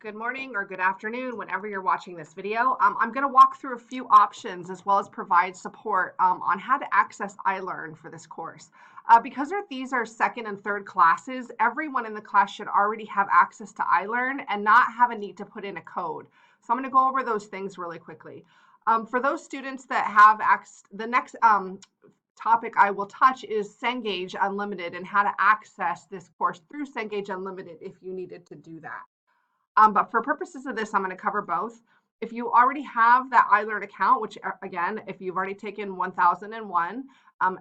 Good morning or good afternoon, whenever you're watching this video. I'm going to walk through a few options as well as provide support on how to access iLearn for this course. Because these are second and third classes, everyone in the class should already have access to iLearn and not have a need to put in a code. So I'm going to go over those things really quickly. For those students that have access, the next topic I will touch is Cengage Unlimited and how to access this course through Cengage Unlimited if you needed to do that. But for purposes of this, I'm going to cover both. If you already have that iLearn account, which again, if you've already taken 1001,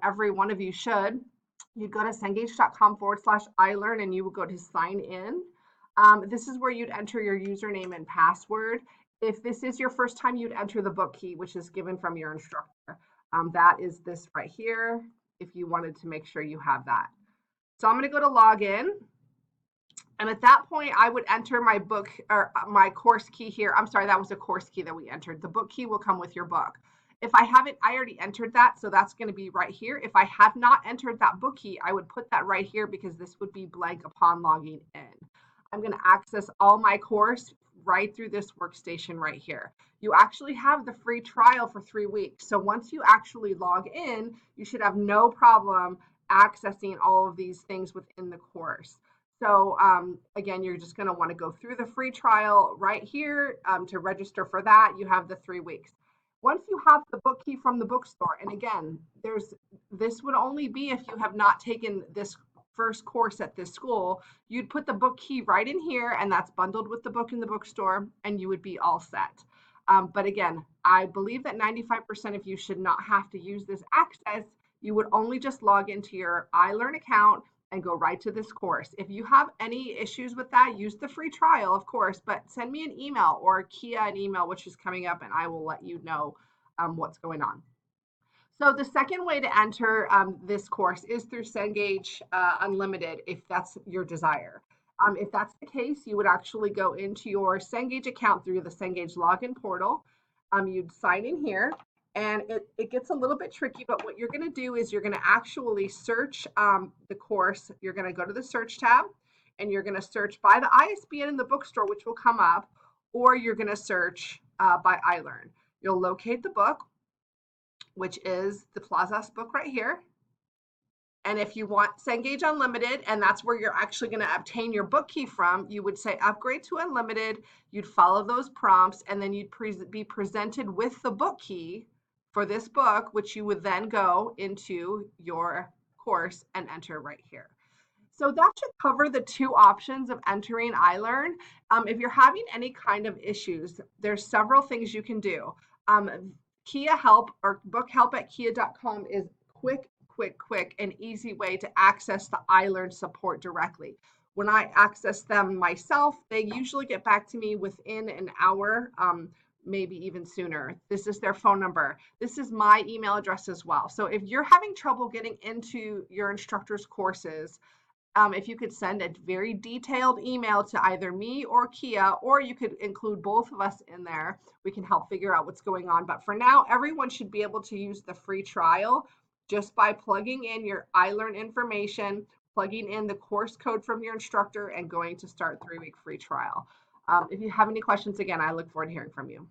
every one of you should, you'd go to cengage.com/iLearn and you would go to sign in. This is where you'd enter your username and password. If this is your first time, you'd enter the book key, which is given from your instructor. That is this right here, if you wanted to make sure you have that. So I'm going to go to login. And at that point, I would enter my book or my course key here. I'm sorry, that was a course key that we entered. The book key will come with your book. If I haven't, I already entered that, so that's going to be right here. If I have not entered that book key, I would put that right here because this would be blank upon logging in. I'm going to access all my course right through this workstation right here. You actually have the free trial for 3 weeks. So once you actually log in, you should have no problem accessing all of these things within the course. So again, you're just going to want to go through the free trial right here to register for that. You have the 3 weeks. Once you have the book key from the bookstore, and again, this would only be if you have not taken this first course at this school, you'd put the book key right in here, and that's bundled with the book in the bookstore, and you would be all set. But again, I believe that 95% of you should not have to use this access. You would only just log into your iLearn account and go right to this course. If you have any issues with that, use the free trial, of course, but send me an email or Kia an email, which is coming up, and I will let you know what's going on. So the second way to enter this course is through Cengage Unlimited, if that's your desire. If that's the case, you would actually go into your Cengage account through the Cengage login portal. You'd sign in here, and it gets a little bit tricky, but what you're going to do is you're going to actually search the course. You're going to go to the search tab, and you're going to search by the ISBN in the bookstore, which will come up, or you're going to search by iLearn. You'll locate the book, which is the Plazas book right here. And if you want Cengage Unlimited, and that's where you're actually going to obtain your book key from, you would say upgrade to Unlimited, you'd follow those prompts, and then you'd be presented with the book key for this book, which you would then go into your course and enter right here. So that should cover the two options of entering iLearn. If you're having any kind of issues, there's several things you can do. Kia Help or book help at kia.com is quick and easy way to access the iLearn support directly. When I access them myself, they usually get back to me within an hour, maybe even sooner. This is their phone number. This is my email address as well. So if you're having trouble getting into your instructor's courses, if you could send a very detailed email to either me or Kia, or you could include both of us in there, we can help figure out what's going on. But for now, everyone should be able to use the free trial just by plugging in your iLearn information, plugging in the course code from your instructor, and going to start 3-week free trial. If you have any questions, again, I look forward to hearing from you.